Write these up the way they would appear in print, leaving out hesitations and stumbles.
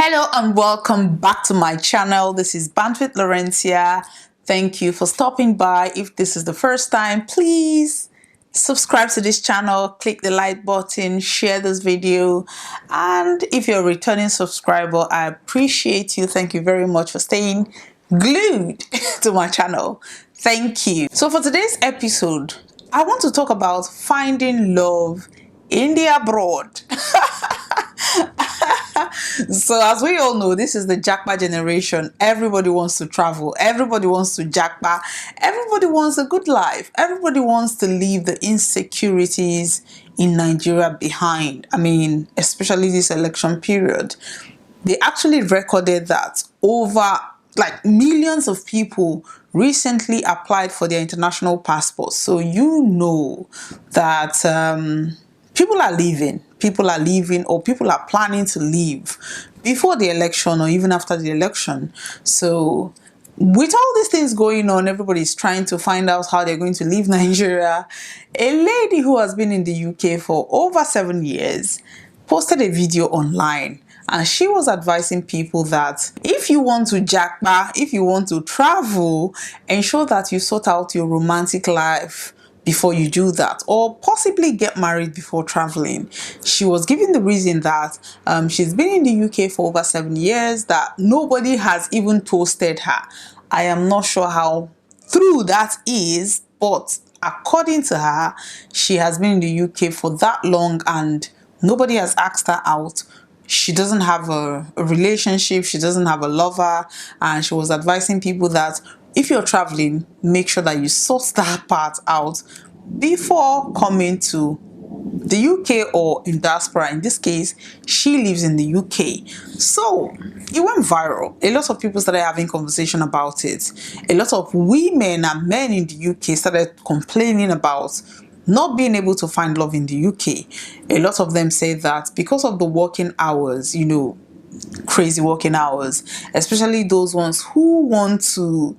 Hello and welcome back to my channel. This is Bantz with Lawrencia. Thank you for stopping by. If this is the first time, please subscribe to this channel, click the like button, share this video. And if you're a returning subscriber, I appreciate you. Thank you very much for staying glued to my channel. Thank you. So for today's episode, I want to talk about finding love in the abroad. So as we all know, this is the jackpot generation. Everybody wants to travel. Everybody wants to jackpot. Everybody wants a good life. Everybody wants to leave the insecurities in Nigeria behind. I mean, especially this election period. They actually recorded that over millions of people recently applied for their international passports. So you know that people are leaving, or people are planning to leave before the election or even after the election. So with all these things going on, everybody's trying to find out how they're going to leave Nigeria. A lady who has been in the UK for over 7 years posted a video online, and she was advising people that if you want to jackpot, if you want to travel, ensure that you sort out your romantic life before you do that, or possibly get married before traveling. She was giving the reason that she's been in the UK for over 7 years, that nobody has even toasted her. I am not sure how true that is, but according to her, she has been in the UK for that long and nobody has asked her out. She doesn't have a relationship, she doesn't have a lover, and she was advising people that if you're traveling, make sure that you sort that part out before coming to the UK or in Diaspora. In this case, she lives in the UK. So it went viral. A lot of people started having conversation about it. A lot of women and men in the UK started complaining about not being able to find love in the UK. A lot of them say that because of the working hours, crazy working hours, especially those ones who want to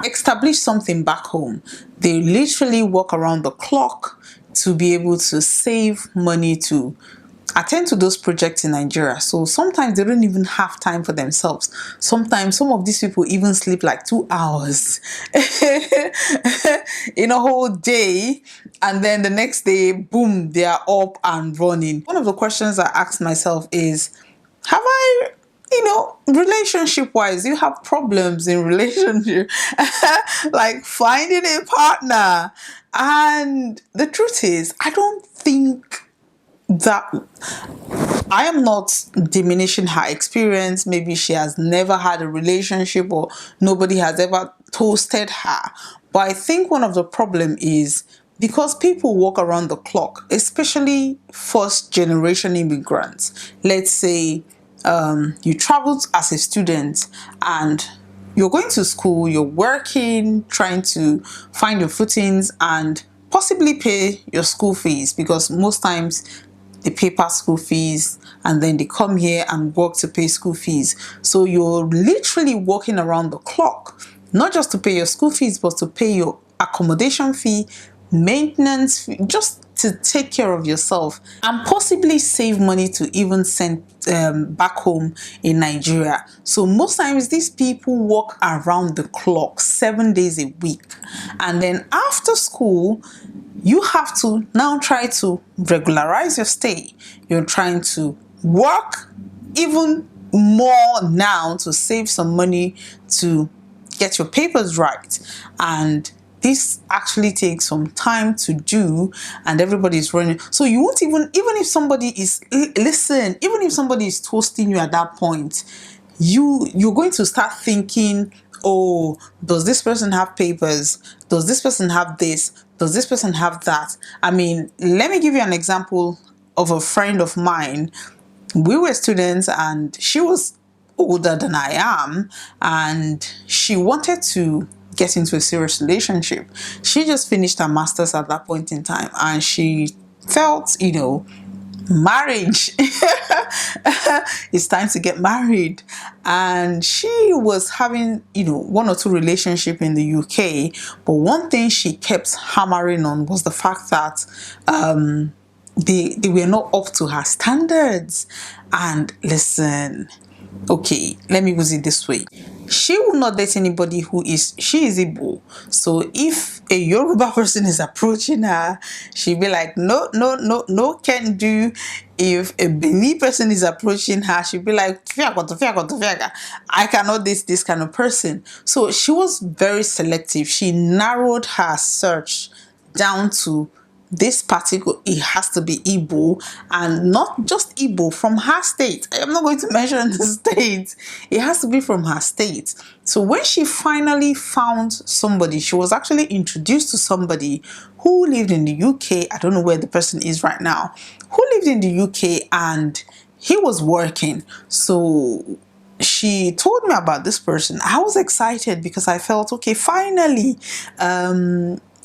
establish something back home, they literally work around the clock to be able to save money to attend to those projects in Nigeria. So sometimes they don't even have time for themselves. Sometimes some of these people even sleep like 2 hours in a whole day, and then the next day, boom, they are up and running. One of the questions I asked myself is, have I relationship wise, you have problems in relationship like finding a partner? And the truth is, I don't think that, I am not diminishing her experience. Maybe she has never had a relationship or nobody has ever toasted her. But I think one of the problem is because people walk around the clock, especially first generation immigrants. Let's say you traveled as a student and you're going to school, you're working, trying to find your footings and possibly pay your school fees, because most times they pay past school fees and then they come here and work to pay school fees. So you're literally working around the clock, not just to pay your school fees, but to pay your accommodation fee, maintenance fee, just to take care of yourself and possibly save money to even send back home in Nigeria. So most times these people work around the clock 7 days a week, and then after school you have to now try to regularize your stay. You're trying to work even more now to save some money to get your papers right, and this actually takes some time to do, and everybody's running. So you won't even if somebody is, listen, even if somebody is toasting you at that point, you're going to start thinking, oh, does this person have papers? Does this person have this? Does this person have that? I mean, let me give you an example of a friend of mine. We were students and she was older than I am, and she wanted to get into a serious relationship. She just finished her master's at that point in time, and she felt, marriage it's time to get married. And she was having, 1 or 2 relationships in the UK, but one thing she kept hammering on was the fact that they were not up to her standards. And listen, okay, let me use it this way. She will not date anybody she is Igbo. So if a Yoruba person is approaching her, she'll be like, no, no, no, no, can do. If a Beni person is approaching her, she'll be like, I cannot date this kind of person. So she was very selective. She narrowed her search down to this particular, it has to be Igbo, and not just Igbo, from her state. I am not going to mention the state. It has to be from her state. So when she finally found somebody, she was actually introduced to somebody who lived in the UK. I don't know where the person is right now, who lived in the UK, and he was working. So she told me about this person. I was excited because I felt, okay, finally,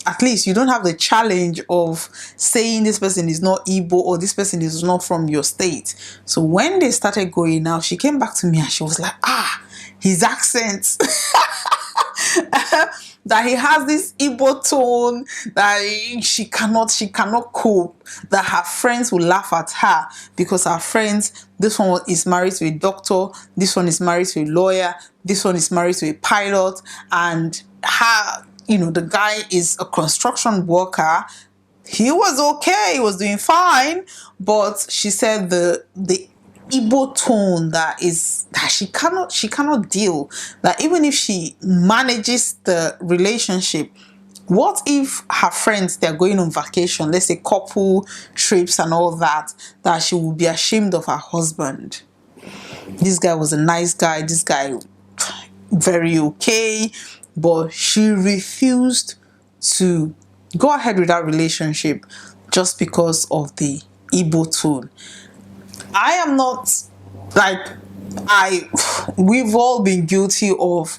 at least you don't have the challenge of saying this person is not Igbo or this person is not from your state. So when they started going out, she came back to me and she was like, his accent. That he has this Igbo tone that she cannot cope, that her friends will laugh at her because her friends, this one is married to a doctor, this one is married to a lawyer, this one is married to a pilot, and her, the guy is a construction worker. He was okay, he was doing fine, but she said the Igbo tone that she cannot deal. That even if she manages the relationship, what if her friends, they're going on vacation, let's say couple trips and all that she will be ashamed of her husband? This guy was a nice guy, this guy very okay, but she refused to go ahead with that relationship just because of the Igbo tone. I am not we've all been guilty of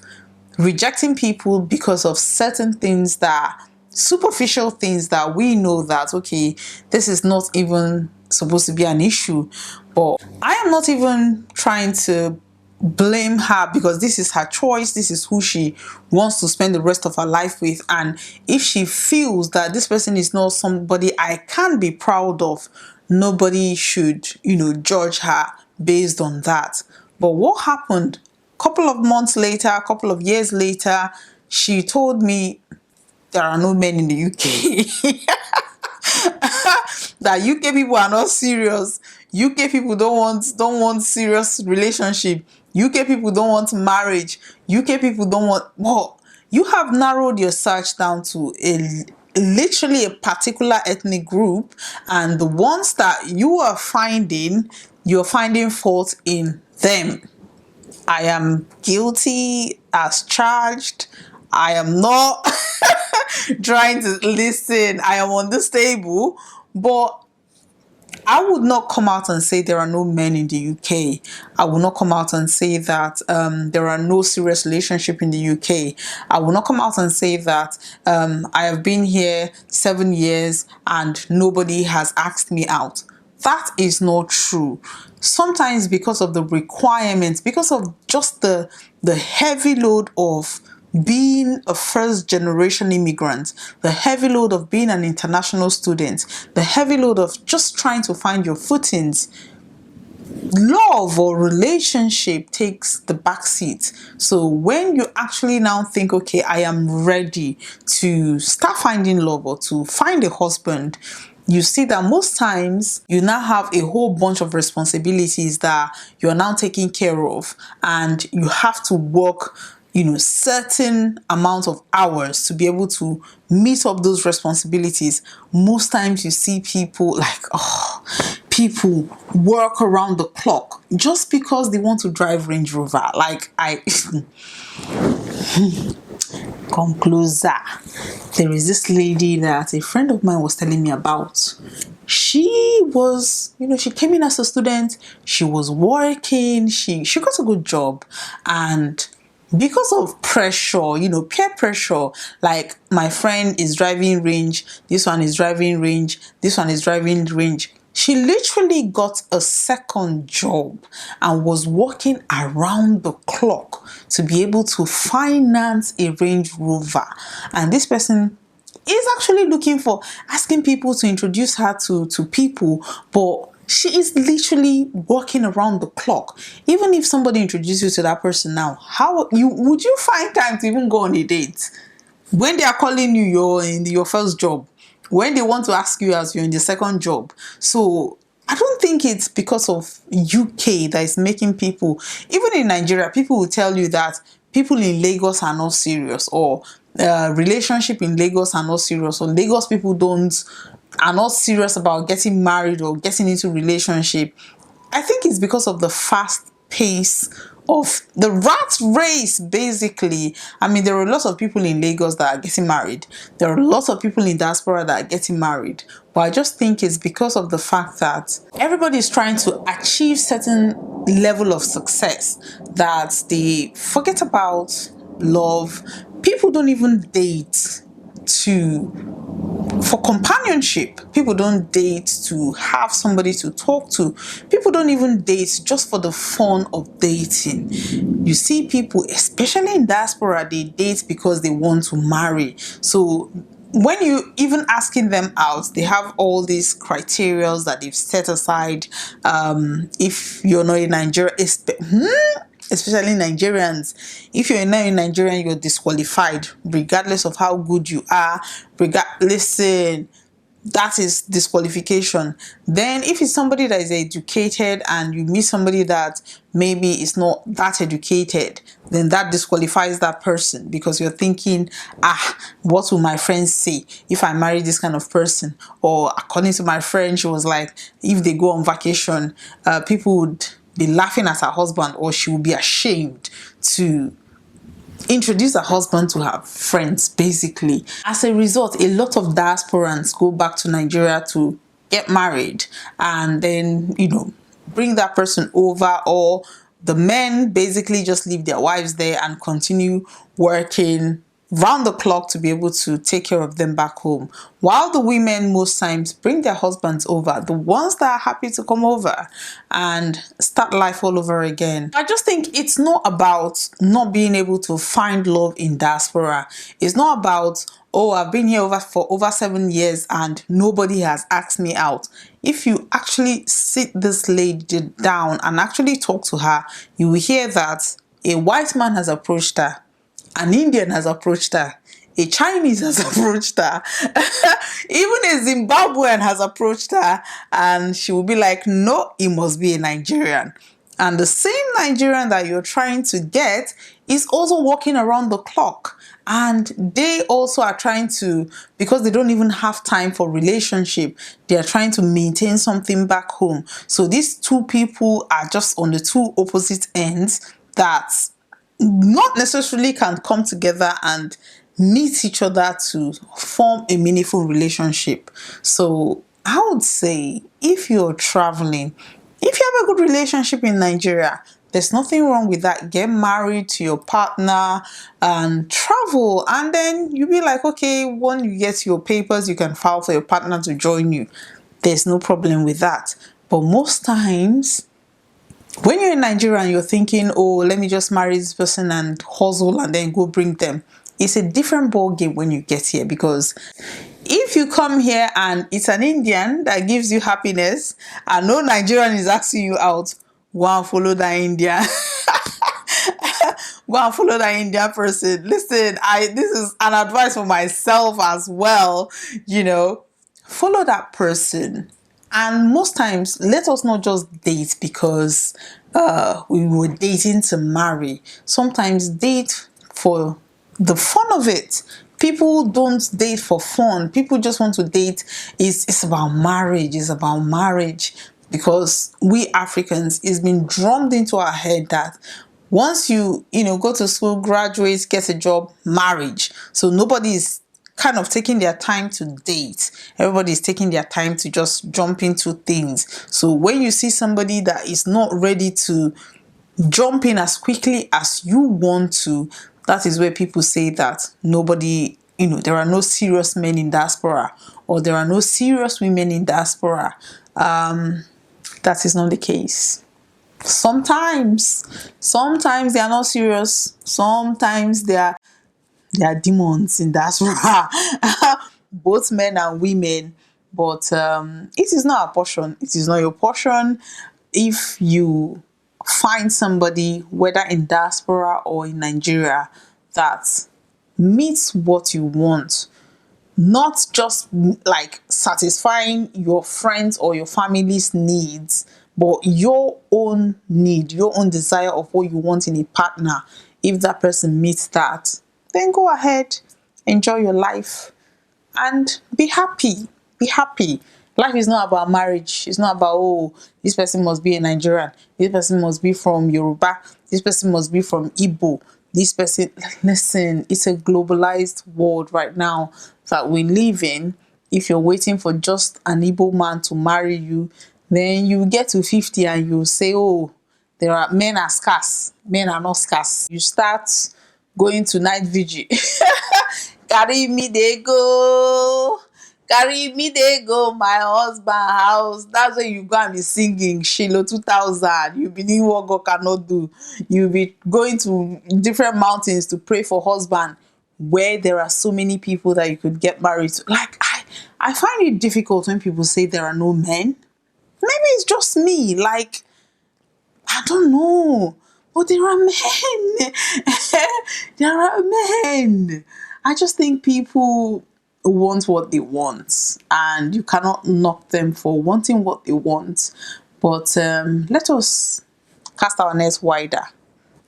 rejecting people because of certain things, superficial things that we know that, okay, this is not even supposed to be an issue. But I am not even trying to blame her because this is her choice. This is who she wants to spend the rest of her life with. And if she feels that this person is not somebody I can be proud of, nobody should, judge her based on that. But what happened a couple of months later, a couple of years later, she told me there are no men in the UK. That UK people are not serious. UK people don't want serious relationship. UK people don't want marriage. UK people don't want. Well, you have narrowed your search down to literally a particular ethnic group, and the ones that you're finding fault in them. I am guilty as charged. I am not trying to listen. I am on this table, but I would not come out and say there are no men in the UK. I will not come out and say that there are no serious relationship in the UK. I will not come out and say that I have been here 7 years and nobody has asked me out. That is not true. Sometimes because of the requirements, because of just the heavy load of being a first generation immigrant, the heavy load of being an international student, the heavy load of just trying to find your footings, love or relationship takes the back seat. So when you actually now think, okay, I am ready to start finding love or to find a husband, you see that most times you now have a whole bunch of responsibilities that you're now taking care of, and you have to work certain amount of hours to be able to meet up those responsibilities. Most times you see people people work around the clock just because they want to drive Range Rover. Come closer. There is this lady that a friend of mine was telling me about. She was, she came in as a student. She was working. She got a good job, and because of pressure, peer pressure, like my friend is driving Range, this one is driving Range, this one is driving Range. She literally got a second job and was working around the clock to be able to finance a Range Rover. And this person is actually looking for, asking people to introduce her to people, but she is literally working around the clock. Even if somebody introduces you to that person now, how would you find time to even go on a date? When they are calling you, you're in your first job. When they want to ask you as you're in the second job. So I don't think it's because of UK that is making people, even in Nigeria, people will tell you that people in Lagos are not serious, or relationship in Lagos are not serious, or Lagos people are not serious about getting married or getting into relationship. I think it's because of the fast pace of the rat race, basically. I mean, there are lots of people in Lagos that are getting married. There are lots of people in diaspora that are getting married. But I just think it's because of the fact that everybody is trying to achieve certain level of success that they forget about love. People don't even date for companionship. People don't date to have somebody to talk to. People don't even date just for the fun of dating. You see people, especially in diaspora, they date because they want to marry. So when you even asking them out, they have all these criteria that they've set aside. If you're not in Nigeria, especially Nigerians, if you're not in Nigeria, you're disqualified regardless of how good you are. Listen, that is disqualification. Then if it's somebody that is educated and you meet somebody that maybe is not that educated, then that disqualifies that person, because you're thinking, what will my friends say if I marry this kind of person? Or according to my friend, she was like, if they go on vacation, people would be laughing at her husband, or she would be ashamed to introduce her husband to her friends, basically. As a result, a lot of diasporans go back to Nigeria to get married and then, bring that person over, or the men basically just leave their wives there and continue working round the clock to be able to take care of them back home, while the women most times bring their husbands over, the ones that are happy to come over and start life all over again. I just think it's not about not being able to find love in diaspora. It's not about, I've been here for over 7 years and nobody has asked me out. If you actually sit this lady down and actually talk to her, you will hear that a white man has approached her, an Indian has approached her, a Chinese has approached her, even a Zimbabwean has approached her, and she will be like, no, it must be a Nigerian. And the same Nigerian that you're trying to get is also walking around the clock. And they also are trying to, because they don't even have time for relationship, they are trying to maintain something back home. So these two people are just on the two opposite ends that not necessarily can come together and meet each other to form a meaningful relationship. So I would say, if you're traveling, if you have a good relationship in Nigeria, there's nothing wrong with that. Get married to your partner and travel. And then you'll be like, okay, when you get your papers, you can file for your partner to join you. There's no problem with that. But most times, when you're in Nigeria and you're thinking, let me just marry this person and hustle and then go bring them, it's a different ball game when you get here. Because if you come here and it's an Indian that gives you happiness and no Nigerian is asking you out, go and follow that Indian. Go and follow that Indian person. Listen, this is an advice for myself as well. Follow that person. And most times, let us not just date because we were dating to marry. Sometimes date for the fun of it. People don't date for fun. People just want to date. It's about marriage. It's about marriage. Because we Africans, it's been drummed into our head that once you go to school, graduate, get a job, marriage. So nobody is kind of taking their time to date. Everybody is taking their time to just jump into things. So when you see somebody that is not ready to jump in as quickly as you want to, that is where people say that nobody, there are no serious men in diaspora, or there are no serious women in diaspora. That is not the case. Sometimes they are not serious. Sometimes they are demons in diaspora. both men and women. But it is not our portion. It is not your portion. If you find somebody, whether in diaspora or in Nigeria, that meets what you want, not just like satisfying your friends or your family's needs, but your own need, your own desire of what you want in a partner. If that person meets that, then go ahead, enjoy your life, and be happy. Be happy. Life is not about marriage. It's not about, oh, this person must be a Nigerian, this person must be from Yoruba, this person must be from Igbo, this person. Listen, it's a globalized world right now that we live in. If you're waiting for just an Igbo man to marry you, then you get to 50 and you say, oh, men are scarce, men are not scarce. You start going to night vigil. Carry me, they go. Carry me, they go, my husband house. That's when you go and be singing Shiloh 2000. You'll be doing what God cannot do. You'll be going to different mountains to pray for husband, where there are so many people that you could get married to. Like, I find it difficult when people say there are no men. Maybe it's just me. Like, I don't know. But there are men. There are men. I just think people want what they want, and you cannot knock them for wanting what they want. But let us cast our nets wider.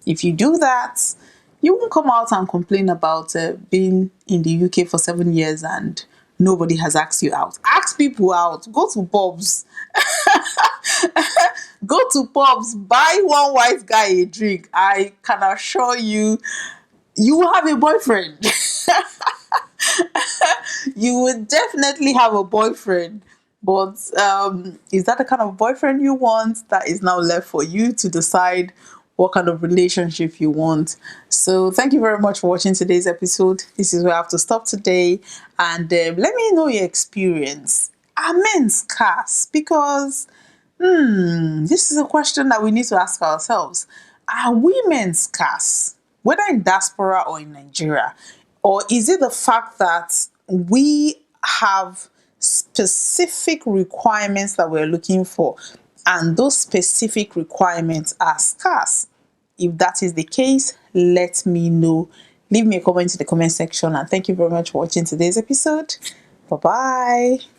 If you do that, you won't come out and complain about being in the UK for 7 years and nobody has asked you out. Ask people out. Go to pubs. Go to pubs. Buy one white guy a drink. I can assure you, you will have a boyfriend. You would definitely have a boyfriend. But is that the kind of boyfriend you want? That is now left for you to decide what kind of relationship you want. So thank you very much for watching today's episode. This is where I have to stop today. And let me know your experience. Are men scarce? Because this is a question that we need to ask ourselves. Are women scarce? Whether in diaspora or in Nigeria? Or is it the fact that we have specific requirements that we're looking for, and those specific requirements are scarce? If that is the case, let me know. Leave me a comment in the comment section, and thank you very much for watching today's episode. Bye-bye.